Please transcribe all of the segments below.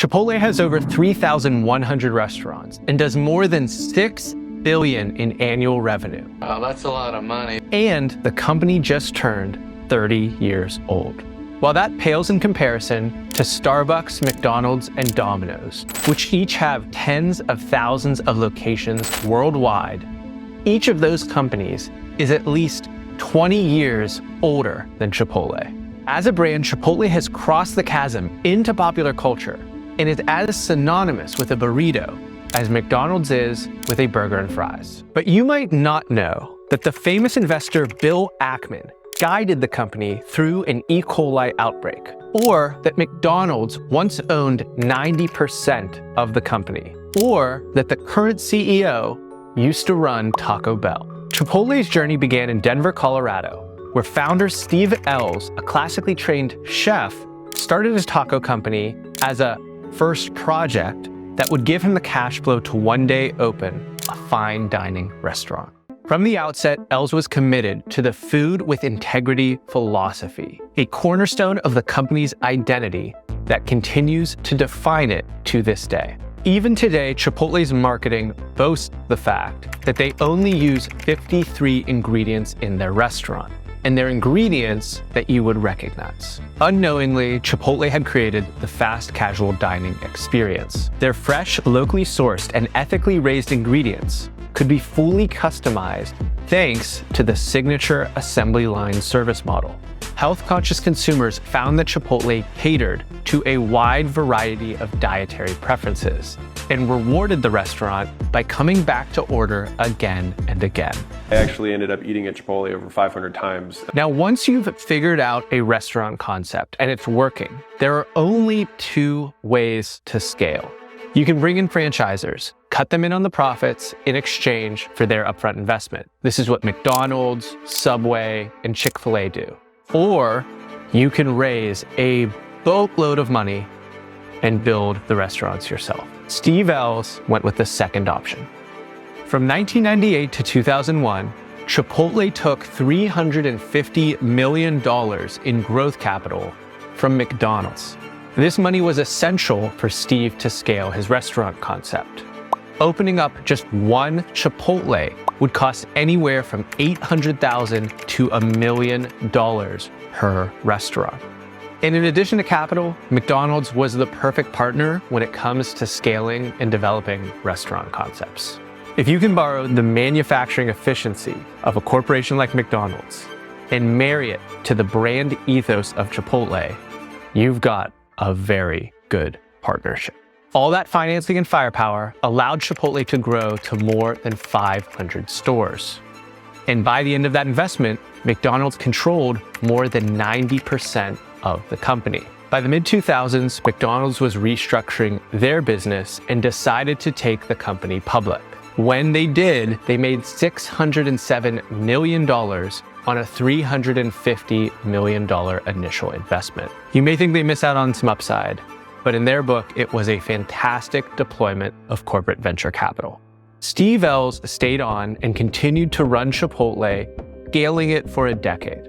Chipotle has over 3,100 restaurants and does more than $6 billion in annual revenue. Wow, that's a lot of money. And the company just turned 30 years old. While that pales in comparison to Starbucks, McDonald's, and Domino's, which each have tens of thousands of locations worldwide, each of those companies is at least 20 years older than Chipotle. As a brand, Chipotle has crossed the chasm into popular culture and is as synonymous with a burrito as McDonald's is with a burger and fries. But you might not know that the famous investor Bill Ackman guided the company through an E. coli outbreak, or that McDonald's once owned 90% of the company, or that the current CEO used to run Taco Bell. Chipotle's journey began in Denver, Colorado, where founder Steve Ells, a classically trained chef, started his taco company as a first project that would give him the cash flow to one day open a fine dining restaurant. From the outset, Ells was committed to the food with integrity philosophy, a cornerstone of the company's identity that continues to define it to this day. Even today, Chipotle's marketing boasts the fact that they only use 53 ingredients in their restaurant, and they're ingredients that you would recognize. Unknowingly, Chipotle had created the fast casual dining experience. Their fresh, locally sourced, and ethically raised ingredients could be fully customized thanks to the signature assembly line service model. Health-conscious consumers found that Chipotle catered to a wide variety of dietary preferences and rewarded the restaurant by coming back to order again and again. I actually ended up eating at Chipotle over 500 times. Now, once you've figured out a restaurant concept and it's working, there are only two ways to scale. You can bring in franchisors, cut them in on the profits in exchange for their upfront investment. This is what McDonald's, Subway, and Chick-fil-A do. Or you can raise a boatload of money and build the restaurants yourself. Steve Ells went with the second option. From 1998 to 2001, Chipotle took $350 million in growth capital from McDonald's. This money was essential for Steve to scale his restaurant concept. Opening up just one Chipotle would cost anywhere from $800,000 to $1 million per restaurant. And in addition to capital, McDonald's was the perfect partner when it comes to scaling and developing restaurant concepts. If you can borrow the manufacturing efficiency of a corporation like McDonald's and marry it to the brand ethos of Chipotle, you've got a very good partnership. All that financing and firepower allowed Chipotle to grow to more than 500 stores. And by the end of that investment, McDonald's controlled more than 90% of the company. By the mid-2000s, McDonald's was restructuring their business and decided to take the company public. When they did, they made $607 million on a $350 million initial investment. You may think they miss out on some upside, but in their book, it was a fantastic deployment of corporate venture capital. Steve Ells stayed on and continued to run Chipotle, scaling it for a decade.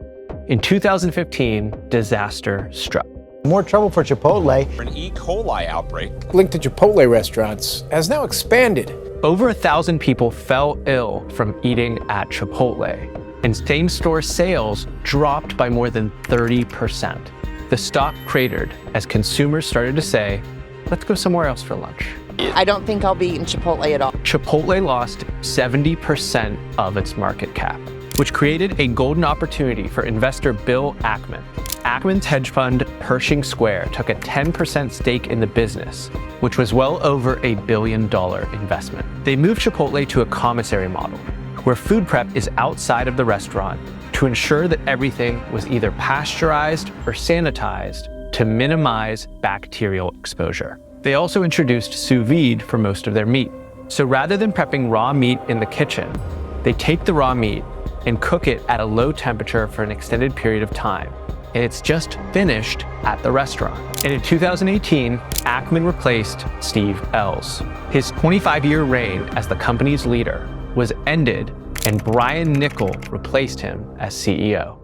In 2015, disaster struck. More trouble for Chipotle. An E. coli outbreak Linked to Chipotle restaurants has now expanded. Over 1,000 people fell ill from eating at Chipotle, and same-store sales dropped by more than 30%. The stock cratered as consumers started to say, let's go somewhere else for lunch. I don't think I'll be eating Chipotle at all. Chipotle lost 70% of its market cap, which created a golden opportunity for investor Bill Ackman. Ackman's hedge fund, Pershing Square, took a 10% stake in the business, which was well over $1 billion investment. They moved Chipotle to a commissary model, where food prep is outside of the restaurant to ensure that everything was either pasteurized or sanitized to minimize bacterial exposure. They also introduced sous vide for most of their meat. So rather than prepping raw meat in the kitchen, they take the raw meat and cook it at a low temperature for an extended period of time. And it's just finished at the restaurant. And in 2018, Ackman replaced Steve Ells. His 25-year reign as the company's leader was ended, and Brian Niccol replaced him as CEO.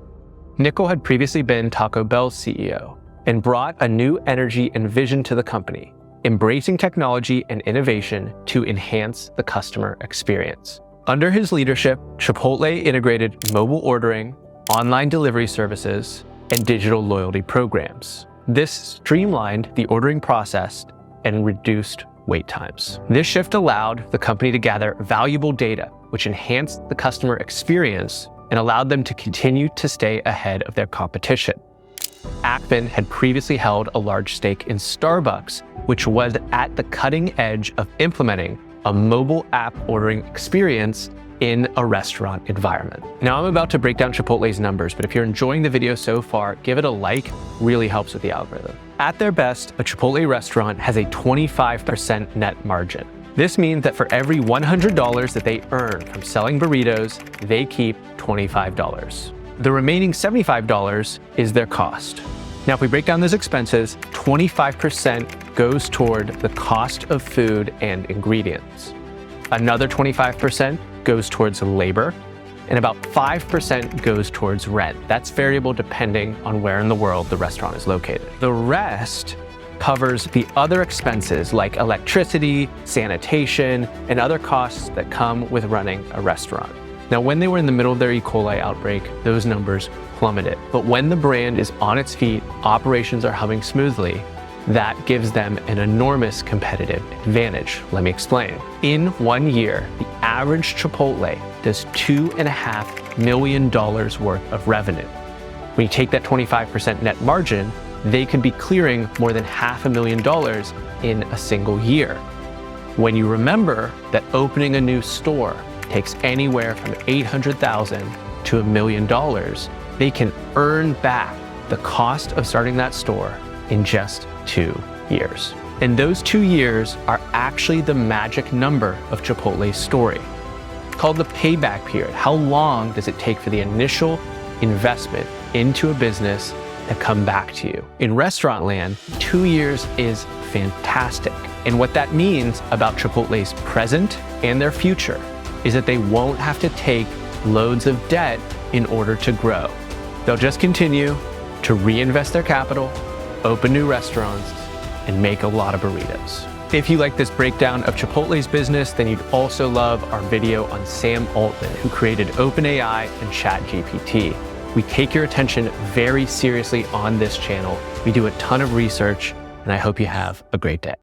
Niccol had previously been Taco Bell's CEO and brought a new energy and vision to the company. embracing technology and innovation to enhance the customer experience. Under his leadership, Chipotle integrated mobile ordering, online delivery services, and digital loyalty programs. This streamlined the ordering process and reduced wait times. This shift allowed the company to gather valuable data, which enhanced the customer experience and allowed them to continue to stay ahead of their competition. Ackman had previously held a large stake in Starbucks, which was at the cutting edge of implementing a mobile app ordering experience in a restaurant environment. Now I'm about to break down Chipotle's numbers, but if you're enjoying the video so far, give it a like, really helps with the algorithm. At their best, a Chipotle restaurant has a 25% net margin. This means that for every $100 that they earn from selling burritos, they keep $25. The remaining $75 is their cost. Now, if we break down those expenses, 25% goes toward the cost of food and ingredients. Another 25% goes towards labor, and about 5% goes towards rent. That's variable depending on where in the world the restaurant is located. The rest covers the other expenses like electricity, sanitation, and other costs that come with running a restaurant. Now, when they were in the middle of their E. coli outbreak, those numbers plummeted. But when the brand is on its feet, operations are humming smoothly, that gives them an enormous competitive advantage. Let me explain. In 1 year, the average Chipotle does $2.5 million worth of revenue. When you take that 25% net margin, they could be clearing more than $500,000 in a single year. When you remember that opening a new store takes anywhere from $800,000 to $1 million, they can earn back the cost of starting that store in just 2 years. And those 2 years are actually the magic number of Chipotle's story. It's called the payback period. How long does it take for the initial investment into a business to come back to you? In restaurant land, 2 years is fantastic. And what that means about Chipotle's present and their future is that they won't have to take loads of debt in order to grow. They'll just continue to reinvest their capital, open new restaurants, and make a lot of burritos. If you like this breakdown of Chipotle's business, then you'd also love our video on Sam Altman, who created OpenAI and ChatGPT. We take your attention very seriously on this channel. We do a ton of research, and I hope you have a great day.